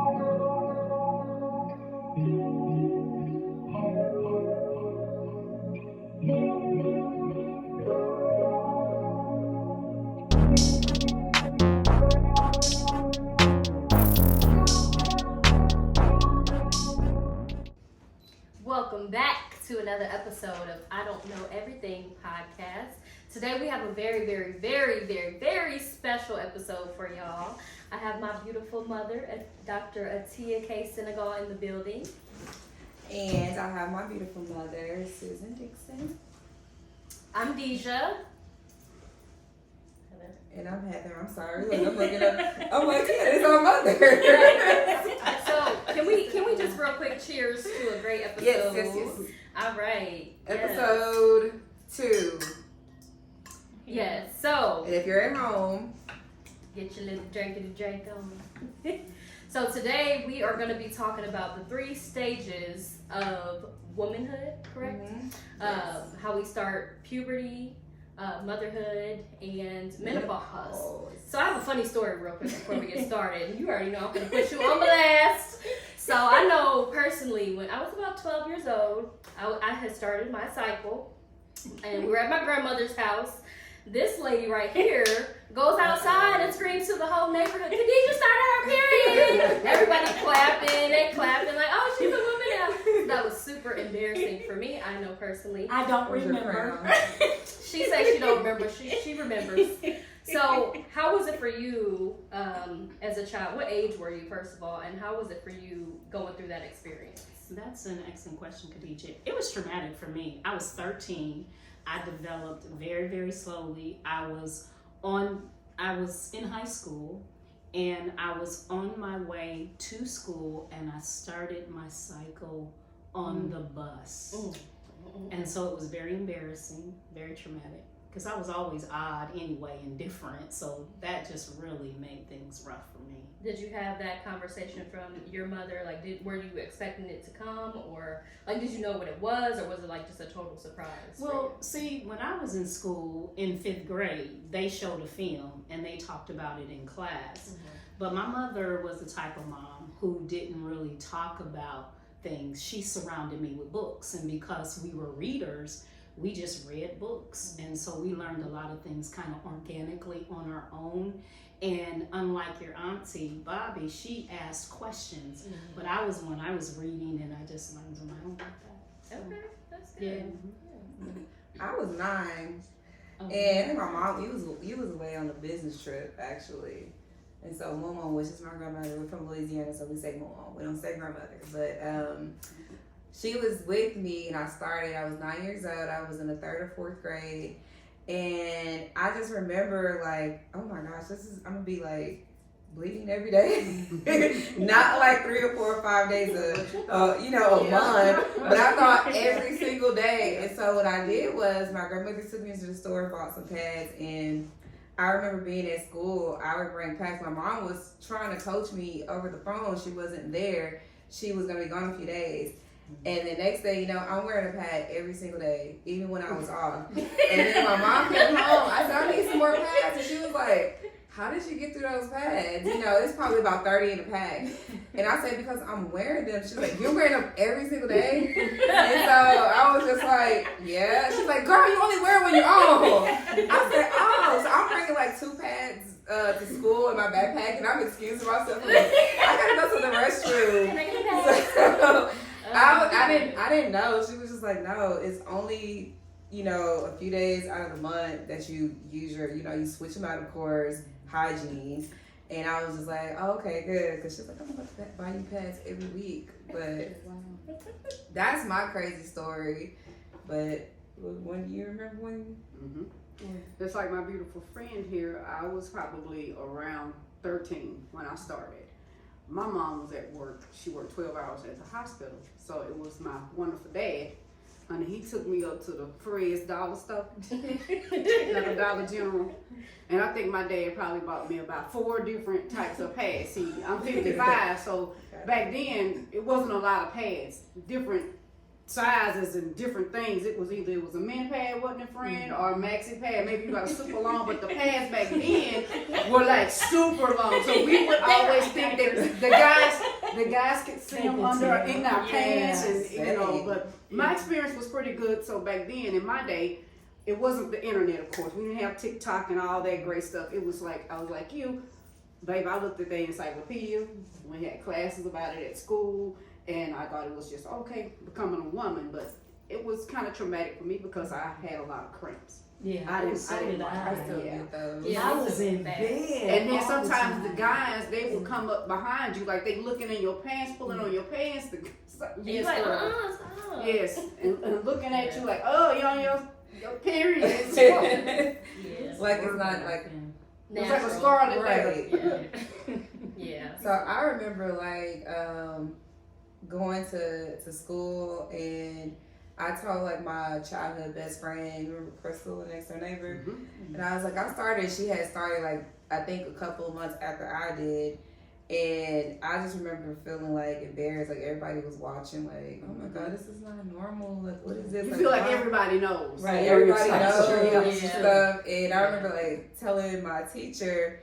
Welcome back to another episode of I Don't Know Everything podcast. Today we have a very special episode for y'all. I have my beautiful mother, Dr. Atia K. Senegal, in the building. And I have my beautiful mother, Susan Dixon. I'm Deja. And I'm Heather. I'm sorry. Look, I'm looking up. I'm like, yeah, it's our mother. So can we just real quick cheers to a great episode? Yes. All right. Episode 2. Yes. So. And if you're at home, get your little drink on. So today we are going to be talking about the 3 stages of womanhood, correct? Mm-hmm. Yes. How we start puberty, motherhood, and menopause. So I have a funny story real quick before we get started. You already know I'm going to put you on blast. So I know personally when I was about 12 years old, I had started my cycle, and we were at my grandmother's house. This lady right here goes outside and screams to the whole neighborhood, Khadijah started her period. Everybody clapping like, oh, she's a woman now. That was super embarrassing for me, I know personally. I don't remember. She says she don't remember. She remembers. So how was it for you as a child? What age were you, first of all? And how was it for you going through that experience? That's an excellent question, Khadijah. It was traumatic for me. I was 13. I developed very slowly. I was in high school, and I was on my way to school, and I started my cycle on the bus. And so it was very embarrassing, very traumatic, because I was always odd anyway and different, so that just really made things rough for me. Did you have that conversation from your mother? Like, were you expecting it to come, or like, did you know what it was, or was it like just a total surprise? Well, see, when I was in school in 5th grade, they showed a film and they talked about it in class. But my mother was the type of mom who didn't really talk about things. She surrounded me with books, and because we were readers, we just read books, and so we learned a lot of things kind of organically on our own. And unlike your auntie Bobby, she asked questions, but I was reading, and I just learned on my own like that. So, okay, that's good. Yeah. I was 9. And my mom, he was away on a business trip, actually. And so Mom, which is my grandmother, we're from Louisiana, so we say Mom. We don't say grandmother. But she was with me, and I was 9 years old. I was in the 3rd or 4th grade. And I just remember, like, oh my gosh, I'm going to be like bleeding every day. Not like 3 or 4 or 5 days a month. But I thought every single day. And so what I did was my grandmother took me to the store and bought some pads, and I remember being at school, I would bring pads. My mom was trying to coach me over the phone. She wasn't there. She was going to be gone a few days. And the next day, I'm wearing a pad every single day, even when I was off. And then my mom came home. I said, I need some more pads. And she was like, how did you get through those pads? It's probably about 30 in a pack. And I said, because I'm wearing them. She's like, you're wearing them every single day? And so I was just like, yeah. She's like, girl, you only wear them when you're home. I said, oh. So I'm bringing like 2 pads to school in my backpack, and I'm excusing myself. Like, I gotta go to the restroom. Can I get a pad? So, I didn't know. She was just like, no, it's only, a few days out of the month that you use your, you switch them out, of course, hygiene. And I was just like, oh, okay, good. Because she's like, I'm going to buy you pads every week. But that's my crazy story. But when do you remember when? Just like my beautiful friend here, I was probably around 13 when I started. My mom was at work. She worked 12 hours at the hospital. So it was my wonderful dad. And he took me up to the Fred's dollar store, like a Dollar General. And I think my dad probably bought me about 4 different types of pads. See, I'm 55, so back then it wasn't a lot of pads. Different sizes and different things. It was either a mini pad, wasn't it, friend, or a maxi pad. Maybe you got a super long, but the pads back then were like super long. So we would always think that the guys the guys could see them under in our pants, and Yes. But my experience was pretty good. So back then, in my day, it wasn't the internet, of course. We didn't have TikTok and all that great stuff. It was like, I was like you, babe. I looked at the encyclopedia. We had classes about it at school, and I thought it was just okay becoming a woman, but it was kind of traumatic for me because I had a lot of cramps. Yeah, I didn't like I that. still get those. Yeah, I me was too. in Bad. bed. And then all sometimes the time. guys, they would come up behind you, like they looking in your pants, pulling on your pants. He's like, stop. Yes, and looking at you like, oh, you on your period. It's Yeah. Like it's not like like a scar on the right. day. Yeah. Yeah. So I remember like going to school, and I told like my childhood best friend, remember Crystal, the next door neighbor, and I was like, she had started like I think a couple of months after I did. And I just remember feeling like embarrassed, like everybody was watching, like, oh my God, this is not normal. Like, what is this? You like, feel like why? everybody knows. Right, So everybody you're knows excited. and Yeah. stuff. And I remember like telling my teacher,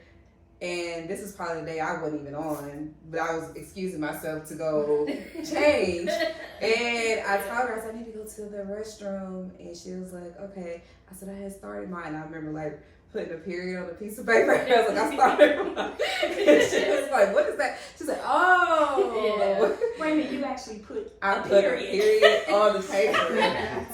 and this is probably the day I wasn't even on, but I was excusing myself to go change. And I told her, I said, I need to go to the restroom. And she was like, okay. I said, I had started mine. I remember like putting a period on a piece of paper. I was like, I started mine. And she was like, what is that? She said, oh. Wait a minute, you actually put I a put period. a period on the paper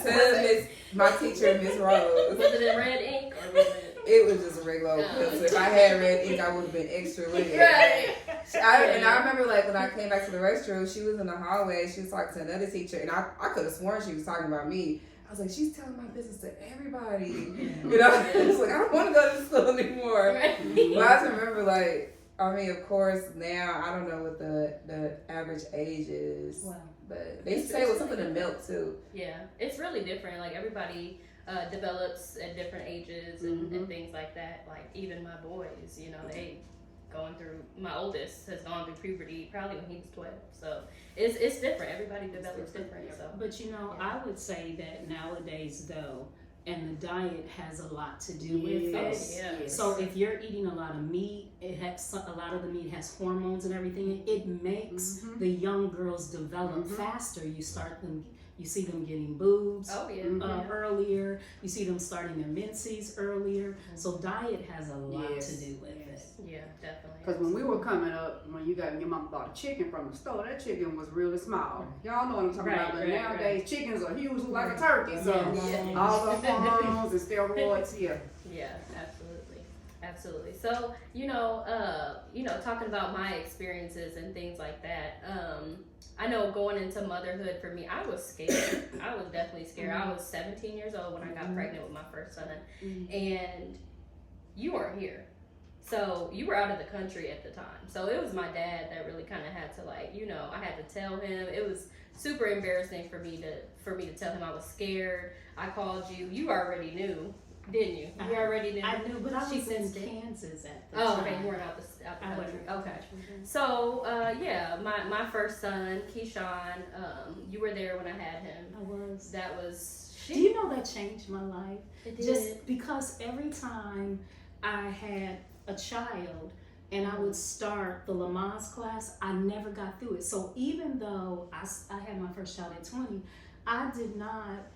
to my teacher, Miss Rose. Was it in red ink or was it? It was just a regular old pencil. If I had red ink, I would have been extra with it. Right. And I remember, like, when I came back to the restroom, she was in the hallway. She was talking to another teacher, and I could have sworn she was talking about me. I was like, she's telling my business to everybody. You know? It's like, I don't want to go to school anymore. Right. But I just remember, like, I mean, of course, now, I don't know what the average age is. Wow. But they say it was something to milk, too. Yeah, it's really different. Like everybody develops at different ages and things like that. Like even my boys, you know, they going through. My oldest has gone through puberty probably when he was 12. So it's different. Everybody develops different. So, But you know, I would say that nowadays though, and the diet has a lot to do with this. yeah. So if you're eating a lot of meat, a lot of the meat has hormones and everything. It makes the young girls develop faster. You see them getting boobs oh yeah. earlier. You see them starting their menses earlier. So diet has a lot to do with it. Yeah, definitely. Because when we were coming up, when your mom bought a chicken from the store, that chicken was really small. Y'all know what I'm talking about. But nowadays, chickens are huge like a turkey. So all the hormones and steroids, Yeah, absolutely. So, you know, talking about my experiences and things like that, I know going into motherhood for me, I was scared. I was definitely scared. I was 17 years old when I got pregnant with my first son, and you weren't here. So you were out of the country at the time. So it was my dad that really kind of had to, like, you know, I had to tell him. It was super embarrassing for me to tell him I was scared. I called you. You already knew, didn't you? You already knew. I knew, but I was in sensed it. Kansas at the Oh, time. okay, you weren't out the I country. wasn't. Okay. So, my first son, Keyshawn, you were there when I had him. I was. That was... Do you know that changed my life? It did. Just because every time I had a child and I would start the Lamaze class, I never got through it. So even though I had my first child at 20, I did not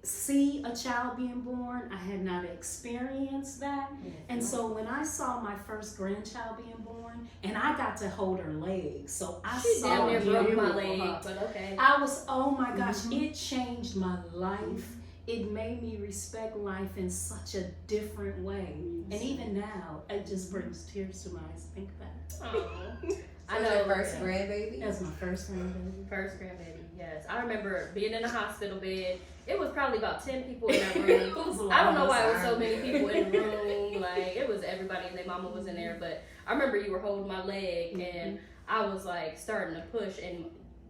see a child being born. I had not experienced that. And so when I saw my first grandchild being born, and I got to hold her legs, so I She saw damn near it. broke my leg, but okay. I was, oh my gosh, it changed my life. It made me respect life in such a different way. And even now, it just brings tears to my eyes to think about it. Oh, I know your first grandbaby. That's my first grandbaby. First grandbaby, yes. I remember being in a hospital bed. It was probably about 10 people in that room. I don't know why it was so many people in the room. Like, it was everybody and their mama was in there. But I remember you were holding my leg, and I was like starting to push, and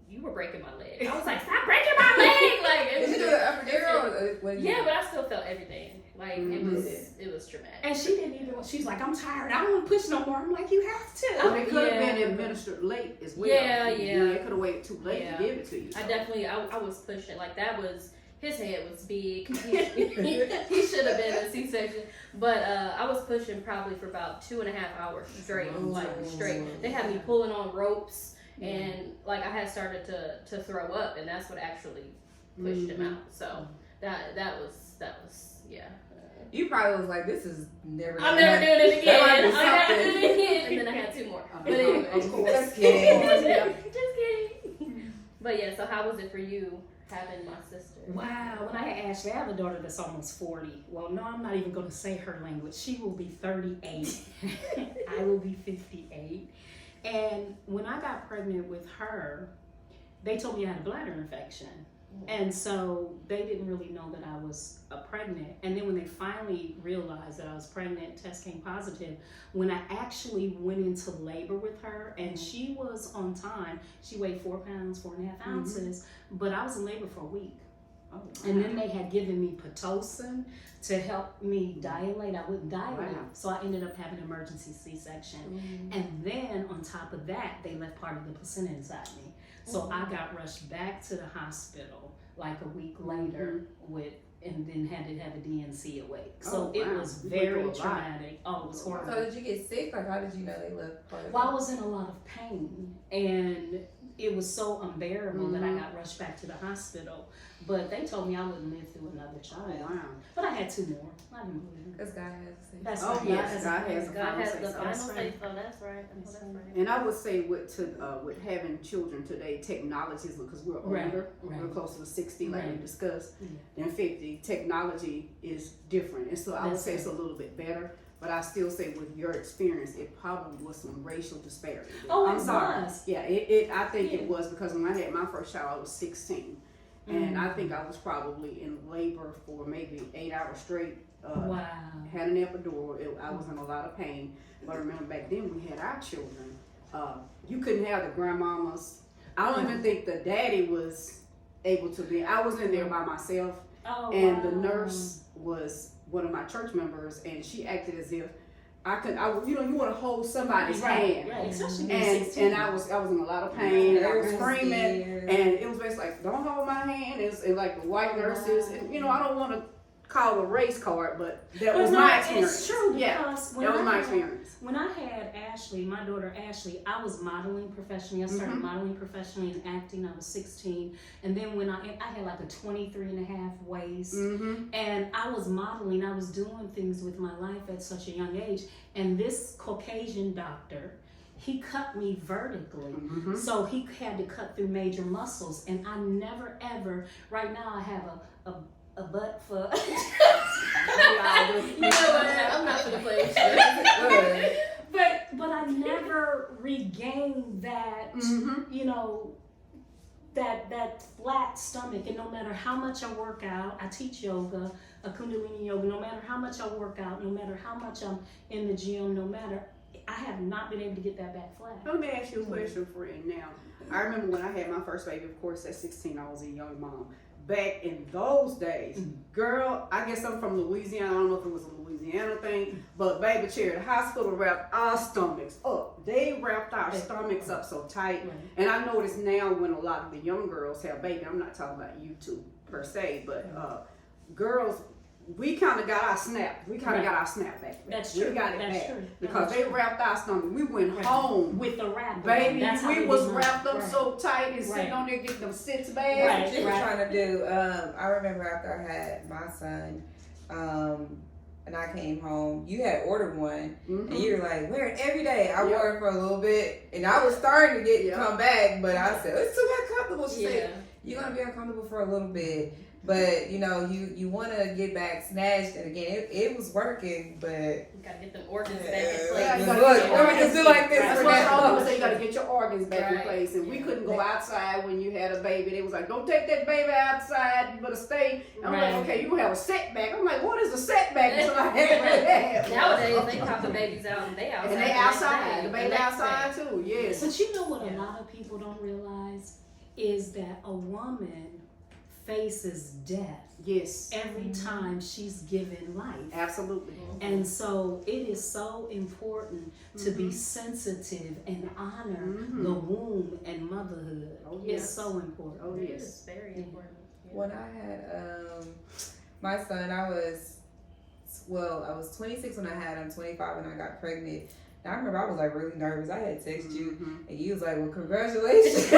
you were breaking my leg. I was like, stop breaking my leg! Like, it Did was you do the upper girl? yeah, but I still felt everything. Like, it was traumatic. And she didn't even, she's like, I'm tired. I don't want to push no more. I'm like, you have to. But it could have been administered late as well. Yeah. It could have waited too late to give it to you. I definitely, I was pushing. Like, that was, his head was big. He should have been a C-section. But I was pushing probably for about 2.5 hours straight. Straight. They had me pulling on ropes. and like I had started to throw up, and that's what actually pushed him out. So that was yeah. You probably was like, this is never. I'm never doing it again. That might be I'm never something. doing it again. And then I had 2 more. But anyway, Of course. Just kidding. just kidding. But yeah, so how was it for you having my sister? Wow, when I had Ashley, I have a daughter that's almost 40. Well, no, I'm not even going to say her language. She will be 38. I will be 58. And when I got pregnant with her, they told me I had a bladder infection. And so they didn't really know that I was pregnant. And then when they finally realized that I was pregnant, test came positive. When I actually went into labor with her, and she was on time, she weighed 4 pounds, 4.5 ounces, but I was in labor for a week. Oh, wow. And then they had given me Pitocin to help me dilate. I wouldn't dilate. Wow. So I ended up having an emergency C-section. And then on top of that, they left part of the placenta inside me. So I got rushed back to the hospital like a week later and then had to have a DNC awake. So it was You went very through a lot. traumatic. Oh, it was horrible. So did you get sick? Like, how did you know they left part of Well, I was in a lot of pain, and it was so unbearable that I got rushed back to the hospital. But they told me I wouldn't live through another child. Oh, wow. But I had 2 more. I didn't believe it. Because God has to say. That's Oh, right. yes, God has the God final has say the so. final That's say right. so. That's right. That's right. And I would say with having children today, technology is because we're older, Right. we're closer to 60, like we Right. discussed, Yeah. than 50. Technology is different, and so I would That's say it's a right. little bit better. But I still say with your experience, it probably was some racial disparity. Oh, I'm it sorry. was. Yeah, I think it was because when I had my first child, I was 16. And I think I was probably in labor for maybe 8 hours straight. Wow. Had an epidural. I was in a lot of pain. But I remember back then we had our children. You couldn't have the grandmamas. I don't even think the daddy was able to be. I was in there by myself. Oh, And wow. the nurse was one of my church members, and she acted as if you want to hold somebody's hand. Right, especially being 16. And I was in a lot of pain, and I was Nervous, screaming, scared. and it was basically like, don't hold my hand. It's like the white nurses, and I don't want to call a race card, but that was my experience. It's true Yeah, because that was my experience. When I had Ashley, my daughter Ashley, I was modeling professionally. I started modeling professionally and acting. I was 16. And then when I had like a 23 and a half waist. And I was modeling. I was doing things with my life at such a young age. And this Caucasian doctor, he cut me vertically. So he had to cut through major muscles. And I never ever, right now I have a butt for... You know what? I'm not gonna play with you. But I never regained that, that flat stomach. And no matter how much I work out, I teach yoga, a Kundalini yoga, no matter how much I work out, no matter how much I'm in the gym, I have not been able to get that back flat. Let me ask you a question, friend. Now, I remember when I had my first baby, of course, at 16, I was a young mom. Back in those days, girl, I guess I'm from Louisiana. I don't know if it was a Louisiana thing, but baby chair, the hospital wrapped our stomachs up. They wrapped our stomachs up so tight. Right. And I notice now when a lot of the young girls have baby, I'm not talking about you two per se, but girls, we kind of got our snap. We kind of got our snap back. That's We true. got it That's back. true. Because That's they true. wrapped our stomach. We went Right. home. With the wrap. Baby, That's how we they was did mine. wrapped up Right. so tight and sitting Right. on there getting them sits That's bags. what you were trying to do. I remember after I had my son, and I came home, you had ordered one, and you were like, wear it every day. I wore it for a little bit, and I was starting to come back, but I said, it's too uncomfortable. She said, you're going to be uncomfortable for a little bit. But, you want to get back snatched, and again, it was working, but... You gotta get them organs back in Yeah, place. you look, gotta get your let me just do like this That's for what now. all people say. You got to get your organs back in Right. place. And we couldn't go outside when you had a baby. They was like, don't take that baby outside. You better stay. I'm Right. like, okay, you have a setback. I'm like, what is a setback? Until I had that. Nowadays, they pop the babies out and they outside. And they the next outside. day, The baby next outside day. too. Yes. But you know what a lot of people don't realize is that a woman faces death Yes. every time she's given life. Absolutely. And so it is so important to be sensitive and honor the womb and motherhood. Oh, It's yes. so important. Oh, It yes. is very important. When I had my son, I was 26 when I had him, 25 when I got pregnant. And I remember I was like really nervous. I had texted you, and you was like, "Well, congratulations."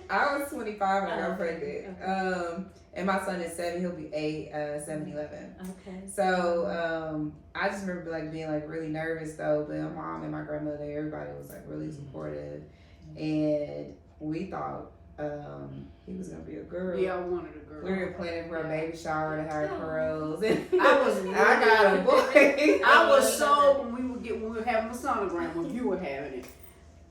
I was 25 when I got pregnant. Okay. And my son is 7. He'll be 8, 7/11. Okay. So I just remember like being like really nervous though. But my mom and my grandmother, everybody was like really supportive, and we thought he was gonna be a girl. Yeah, I wanted a girl. We were planning for a baby shower to have pearls, and I was. I got a boy. I was so when we were having a sonogram when you were having it.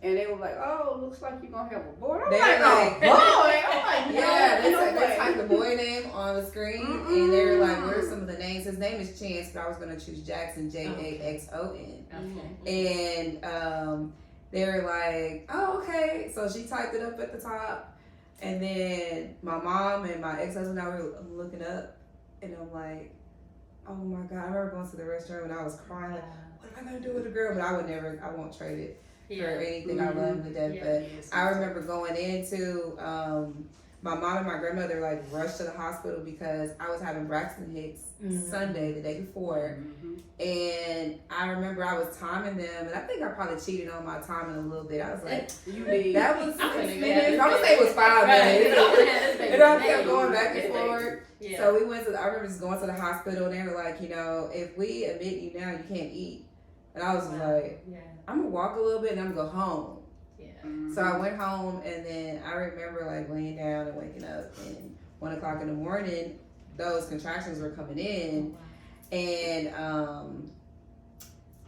And they were like, "Oh, looks like you're gonna have a boy." I'm They like, were like, "A boy?" I'm like, Yeah, "No, no they way." typed the boy name on the screen, and they were like, "What are some of the names?" His name is Chance, but I was gonna choose Jackson, Jaxon. Okay. And they were like, "Oh, okay." So she typed it up at the top, and then my mom and my ex-husband and I were looking up, and I'm like, "Oh my God!" I remember going to the restroom and I was crying, like, "What am I gonna do with a girl?" But I won't trade it for anything. I love to death. But I remember going into my mom and my grandmother like rushed to the hospital because I was having Braxton Hicks Sunday the day before, and I remember I was timing them, and I think I probably cheated on my timing a little bit. I was like, that was 6 minutes. I'm gonna say it was 5 minutes. And I kept going back and forth. Yeah. So we went to. I remember just going to the hospital, and they were like, if we admit you now, you can't eat. And I was like, I'm gonna walk a little bit and I'm gonna go home. Yeah. So I went home, and then I remember like laying down and waking up, and 1 o'clock in the morning, those contractions were coming in, and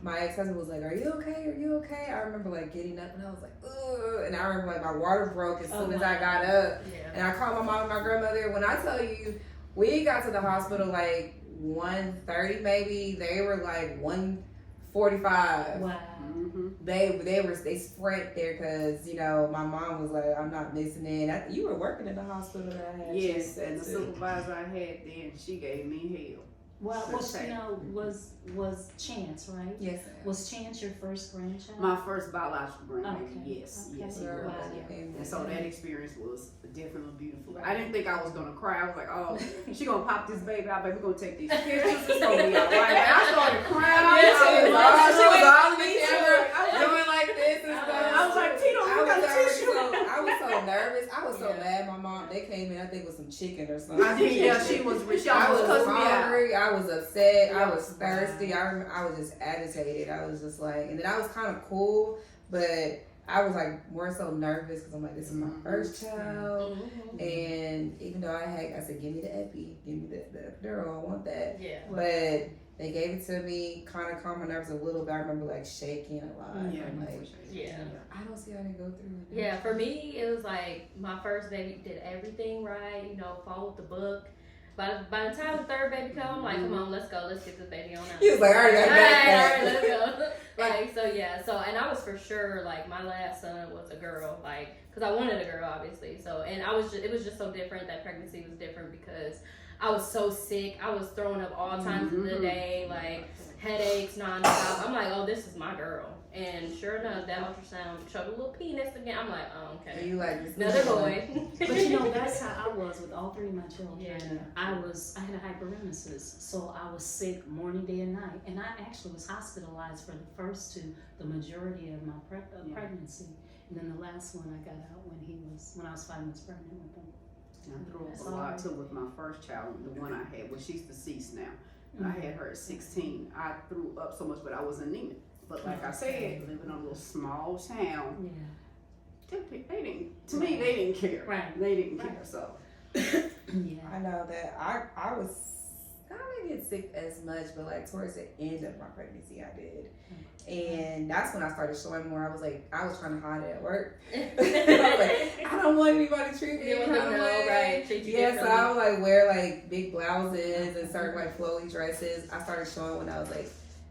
my ex-husband was like, "Are you okay? Are you okay?" I remember like getting up, and I was like, "Ugh," and I remember like my water broke as soon as I got up, and I called my mom and my grandmother. When I tell you, we got to the hospital like 1:30 maybe. They were like 1:45. Wow. They sprint there because my mom was like, "I'm not missing in." You were working in the hospital that I had. Yes, and the supervisor I had then, she gave me hell. Well, was Chance, right? Yes. Was Chance your first grandchild? My first biological grandbaby, Okay. yes, Okay. yes. Wow. And so that experience was definitely beautiful. I didn't think I was gonna cry. I was like, "Oh, she gonna pop this baby out, baby. We're gonna take these pictures. It's gonna be all right." And I started crying. She was all in the Me too. camera doing like this and stuff. I was like, "Tito, we got a tissue." I was so nervous. I was so mad. My mom, they came in, I think with some chicken or something. I did, yeah, she was I was cussing me out. hungry. I was upset. I was thirsty. I was just agitated. I was just like, and then I was kind of cool, but I was like more so nervous because I'm like, this is my first child, and even though I said, give me the epi, give me the epidural, I want that. Yeah. But they gave it to me, kind of calmed my nerves a little bit. I remember like shaking a lot. Yeah, I'm like, I don't see how they go through it. Yeah, for me, it was like my first baby did everything right, followed the book. By the time the third baby come, I'm like, come on, let's go, let's get this baby on out. He was like, all right, let's go. And I was for sure, like, my last son was a girl, like, because I wanted a girl, obviously. So, and it was just so different. That pregnancy was different because I was so sick. I was throwing up all times of the day, like, headaches nonstop. I'm like, oh, this is my girl. And sure enough, that ultrasound showed a little penis again. I'm like, oh, okay. And you like another boy. But that's how I was with all 3 of my children. Yeah. I had a hyperemesis, so I was sick morning, day, and night. And I actually was hospitalized for the first 2, the majority of my pregnancy. And then the last one I got out when I was 5 months pregnant with them. I threw up a lot too with my first child, the one I had. Well, she's deceased now. And I had her at 16. I threw up so much, but I was anemic. But like I said, living in a little small town, they didn't care. Right. They didn't care. So I know that I didn't get sick as much, but like towards the end of my pregnancy, I did. And that's when I started showing more. I was trying to hide it at work. I was like, I don't want anybody to treat me any kind of way. Treat you Yeah, so I would like wear like big blouses and certain like flowy dresses. I started showing when I was like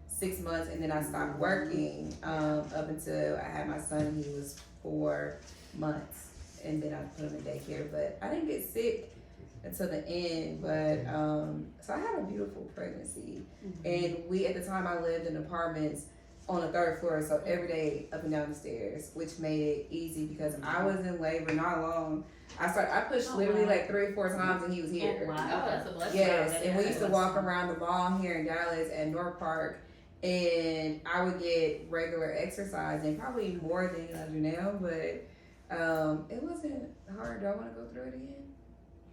6 months, and then I stopped working up until I had my son. He was 4 months, and then I put him in daycare. But I didn't get sick until the end. But so I had a beautiful pregnancy, and we at the time I lived in apartments on the 3rd floor, so every day up and down the stairs, which made it easy because I was in labor not long. I pushed literally like 3 or 4 times, and he was here. Oh, that's a blessing. Yes, and we used to walk around the mall here in Dallas at North Park. and I would get regular exercise and probably more than I do now, but it wasn't hard. Do I want to go through it again?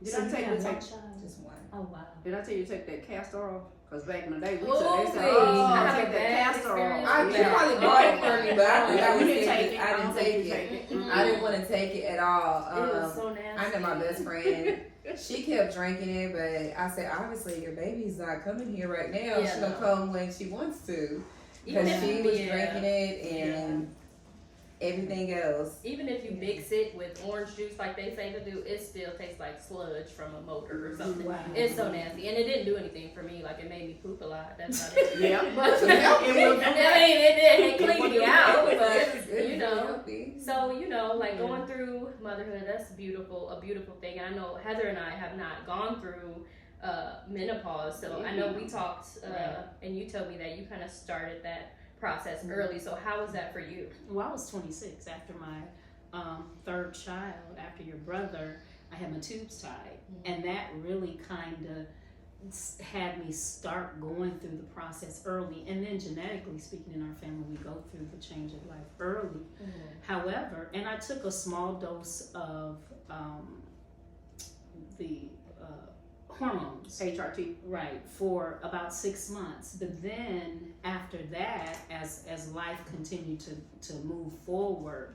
Did I tell you to take Just one. Oh wow. Did I tell you to take that castor off? Because back in the day, we Ooh, took they said, wait. oh, I have take a that bad castor off. experience. You probably bought it for me, but I think I You was didn't take thinking it. I didn't take it. I didn't want to take it at all. It was so nasty. I know my best friend. She kept drinking it, but I said, obviously your baby's not coming here right now. Yeah, She'll come when she wants to. Even Because if she you- was yeah. drinking it and everything else. Even if you mix it with orange juice like they say to do, it still tastes like sludge from a motor or something. Wow. It's so nasty. And it didn't do anything for me. Like, it made me poop a lot. That's about it. Yeah. But, It will do I that. mean, it It cleaned will me do out, that. but, you know. Healthy. So, you know, like going through motherhood, that's beautiful, a beautiful thing. And I know Heather and I have not gone through menopause. So I know we talked, and you told me that you kind of started that process early. So how was that for you? Well, I was 26 after my third child. After your brother, I had my tubes tied, and that really kind of had me start going through the process early. And then genetically speaking, in our family, we go through the change of life early. However, and I took a small dose of the hormones. HRT. Right, for about 6 months. But then after that, as life continued to move forward,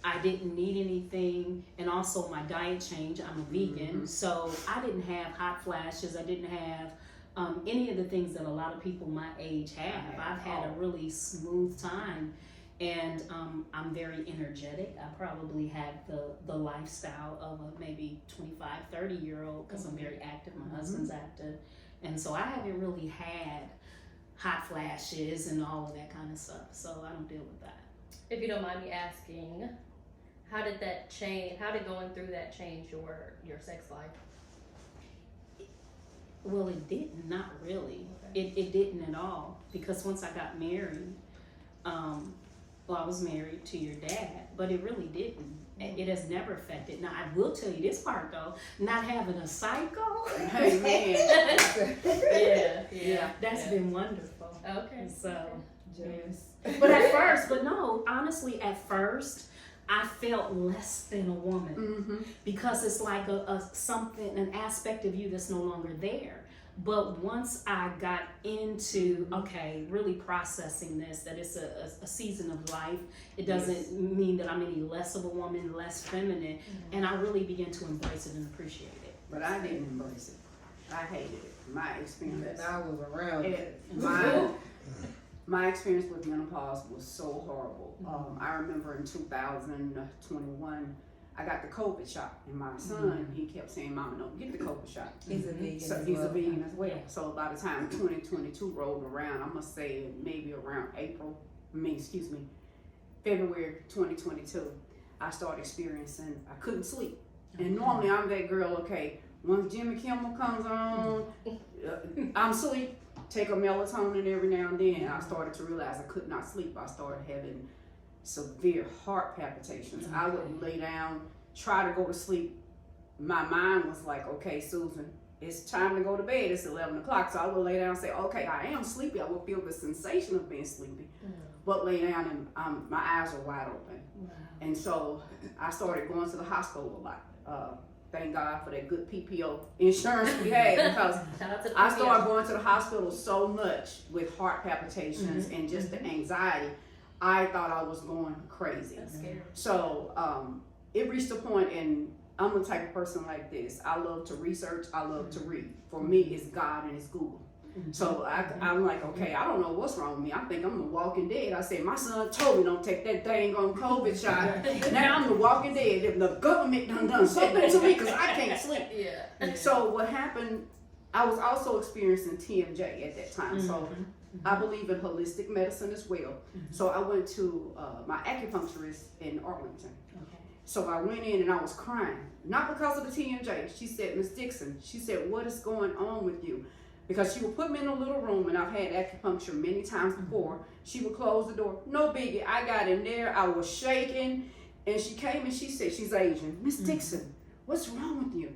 I didn't need anything, and also my diet changed. I'm a vegan, so I didn't have hot flashes. I didn't have any of the things that a lot of people my age have. I've had a really smooth time, and I'm very energetic. I probably had the lifestyle of a maybe 25, 30-year-old because I'm very active. My husband's active, and so I haven't really had hot flashes and all of that kind of stuff, so I don't deal with that. If you don't mind me asking, how did that change? How did going through that change your sex life? Well, it didn't, not really. It didn't at all, because once I got married, well, I was married to your dad, but it really didn't. It has never affected. Now, I will tell you this part though, not having a cycle, Hey, man. Yeah. that's been wonderful. Okay. So, Jealous. but at first, honestly, at first, I felt less than a woman because it's like an aspect of you that's no longer there. But once I got into, really processing this, that it's a season of life, it doesn't mean that I'm any less of a woman, less feminine, and I really began to embrace it and appreciate it. But I didn't embrace it. I hated it. My experience. I was around it. My experience with menopause was so horrible. I remember in 2021, I got the COVID shot, and my son, he kept saying, "Mama, no, get the COVID shot." He's a vegan. So he's a vegan as well. So by the time 2022 rolled around, I must say maybe around February 2022, I started experiencing, I couldn't sleep. And normally I'm that girl, once Jimmy Kimmel comes on, I'm asleep, take a melatonin every now and then. I started to realize I could not sleep. I started having severe heart palpitations. I would lay down, try to go to sleep. My mind was like, okay, Susan, it's time to go to bed. It's 11 o'clock. So I would lay down and say, okay, I am sleepy. I would feel the sensation of being sleepy. But lay down and my eyes are wide open. And so I started going to the hospital a lot. Thank God for that good PPO insurance we had, because I started going to the hospital so much with heart palpitations and just the anxiety. I thought I was going crazy. That's scary. So it reached a point, and I'm the type of person like this. I love to research. I love to read. For me, it's God and it's Google. So I'm like, okay, I don't know what's wrong with me. I think I'm the Walking Dead. I said, my son told me don't take that dang on COVID shot. Now I'm the Walking Dead. If the government done something to me because I can't sleep. Yeah. So what happened, I was also experiencing TMJ at that time. So I believe in holistic medicine as well. So I went to my acupuncturist in Arlington. So I went in and I was crying, not because of the TMJ. She said, Miss Dixon, she said, what is going on with you? Because she would put me in a little room, and I've had acupuncture many times before. She would close the door. No biggie. I got in there. I was shaking. And she came and she said, she's Asian. Miss Dixon, what's wrong with you?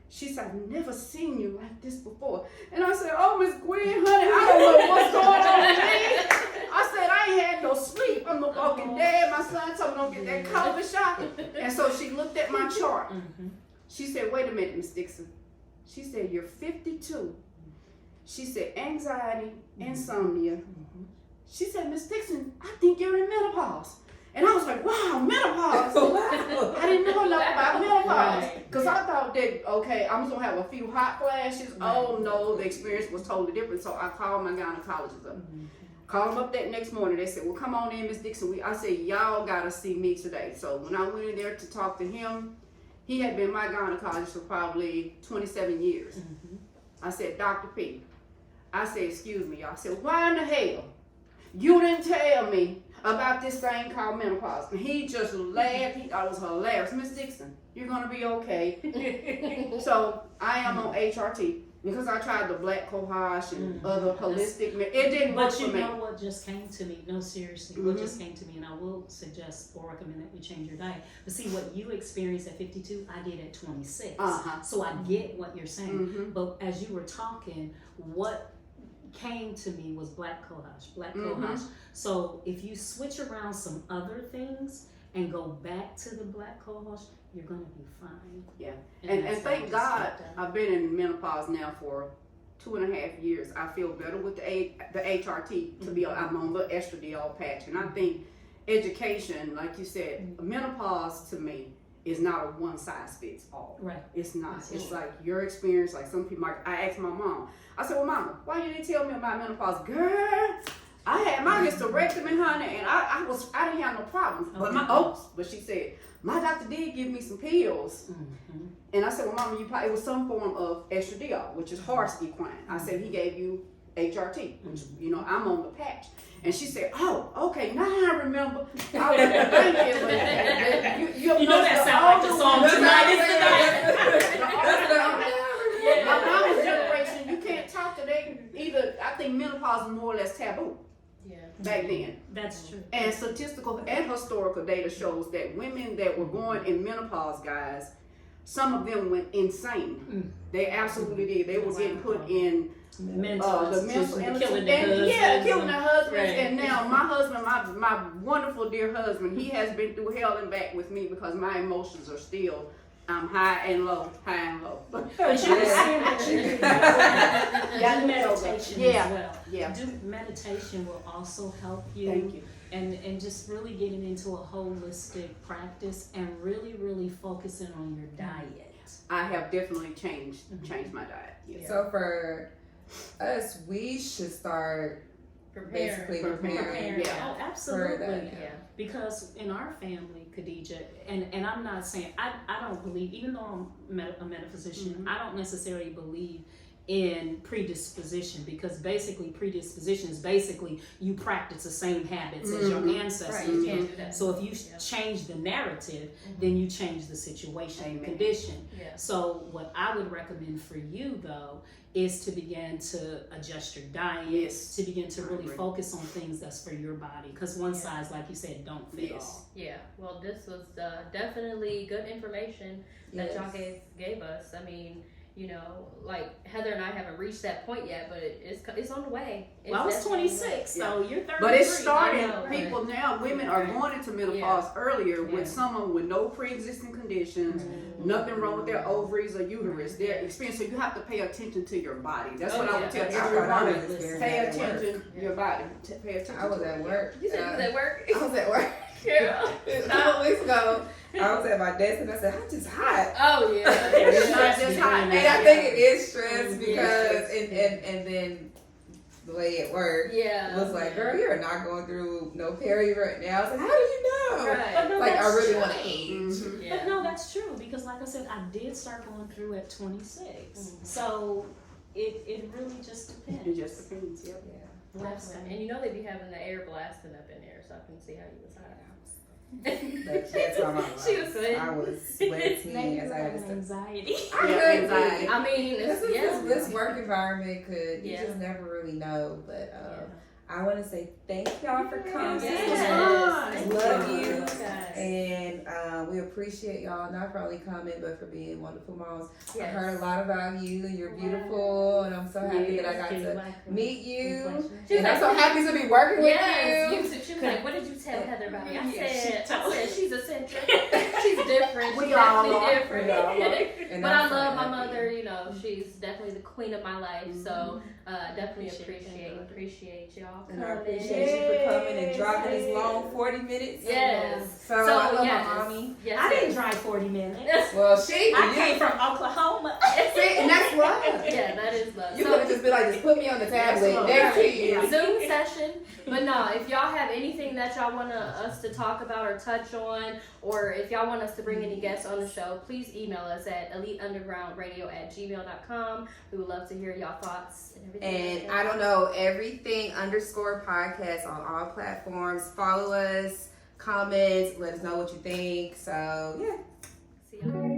She said, I've never seen you like this before. And I said, oh, Miss Gwen, honey, I don't know what's going on with me. I said, I ain't had no sleep. I'm the walking dead. My son told me don't get that COVID shot. And so she looked at my chart. She said, wait a minute, Miss Dixon. She said, you're 52. She said, anxiety, insomnia. She said, Miss Dixon, I think you're in menopause. And I was like, wow, menopause. Wow. I didn't know enough about menopause. Because I thought that, okay, I'm going to have a few hot flashes. Oh, no, the experience was totally different. So I called my gynecologist up. Called him up that next morning. They said, well, come on in, Miss Dixon. I said, y'all got to see me today. So when I went in there to talk to him, he had been my gynecologist for probably 27 years. I said, Dr. P. I said, excuse me, y'all. I said, why in the hell you didn't tell me about this thing called menopause? And he just laughed. He thought it was hilarious. Miss Dixon, you're going to be okay. So I am on HRT because I tried the black cohosh and other holistic. It didn't work for me. But you know what just came to me? No, seriously, what just came to me, and I will suggest or recommend that we change your diet. But see, what you experienced at 52, I did at 26. So I get what you're saying. But as you were talking, what came to me was black cohosh. So if you switch around some other things and go back to the black cohosh, you're gonna be fine. Yeah, and thank God I've been in menopause now for 2.5 years. I feel better with the HRT. To be I'm on the estradiol patch, and I think education, like you said, menopause to me is not a one size fits all. Right. It's not. It's like your experience. Like some people, I asked my mom. I said, well, Mama, why you didn't tell me about menopause? Girl, I had my hysterectomy, honey, and I didn't have no problems. But she said, my doctor did give me some pills. And I said, well, Mama, it was some form of estradiol, which is horse equine. I said, he gave you HRT, which, I'm on the patch. And she said, oh, okay, now I remember. I was like, thank you. You know that sounds like the song Tonight is the Night. My mama's generation, you can't talk to them either. I think menopause is more or less taboo. Back then. That's true. And statistical and historical data shows that women that were going in menopause, guys, some of them went insane. They absolutely did. They were getting put in the mental killing their husbands. Right. And now my husband, my wonderful dear husband, he has been through hell and back with me because my emotions are still high and low. But you were saying that you do meditation as well. Yeah. Meditation will also help you. Thank you. And just really getting into a holistic practice and really focusing on your diet. I have definitely changed my diet. Yeah. So for us, we should start basically preparing. Oh, absolutely. Because in our family, Khadija, and I'm not saying, I don't believe, even though I'm a metaphysician, I don't necessarily believe in predisposition, because basically predisposition is basically you practice the same habits as your ancestors. Right, you can't do that. So if you change the narrative, then you change the situation and condition. So what I would recommend for you though is to begin to adjust your diet, to begin to really focus on things that's for your body, because one size, like you said, don't fit all. Yeah, well, this was definitely good information that y'all gave us. I mean, like Heather and I haven't reached that point yet, but it's on the way. Well, I was 26, so you're 33. But it's starting. People now, women are going into menopause earlier with someone with no pre-existing conditions, nothing wrong with their ovaries or uterus. Their experience. So you have to pay attention to your body. That's what I would tell everyone. Pay attention to your body. Pay attention. I was at work. You said you was at work? I was at work. Girl. A couple weeks ago, I was at my desk and I said, I'm just hot. Oh, yeah. It's not just hot. And I think it is stress because, and then the lady at work was like, girl, you're not going through no period right now. I was like, how do you know? Right. No, like, I really want to age. But no, that's true, because like I said, I did start going through at 26. So it really just depends. It just depends, And they be having the air blasting up in there, so I can see how you was hot. That's my mom. She was sweating. I was sweating as I had anxiety. I mean, this this work environment you just never really know. But I want to say thank y'all for coming. Yes. Love you. Yes. And we appreciate y'all not for only coming, but for being wonderful moms. I Yes. heard a lot about you, and you're beautiful, and I'm so happy that I got to meet you. She was And I'm like, so happy to be working with yes, you. you too. She was like, what did you tell Heather about me? I Yeah, said she's eccentric. She's different. We She's all definitely are. different. We all are. And But I'm I so love my happy. mother, you know, she's definitely the queen of my life. So definitely appreciate y'all And I coming. appreciate you for coming and dropping this long 40 minutes. Yes. So I love yes. my mommy. Yes, I didn't yes. drive 40 minutes. Well, she, I came from Oklahoma. See, and that's love. Yeah, that is love. You So- could have just been like, just put me on the tablet That's next to right. you. Zoom session. But no, if y'all have anything that y'all want us to talk about or touch on, or if y'all want us to bring any guests on the show, please email us at eliteundergroundradio@gmail.com. We would love to hear y'all thoughts and everything. And I don't know, everything _podcast on all platforms. Follow us, comment, let us know what you think. So, yeah. See y'all.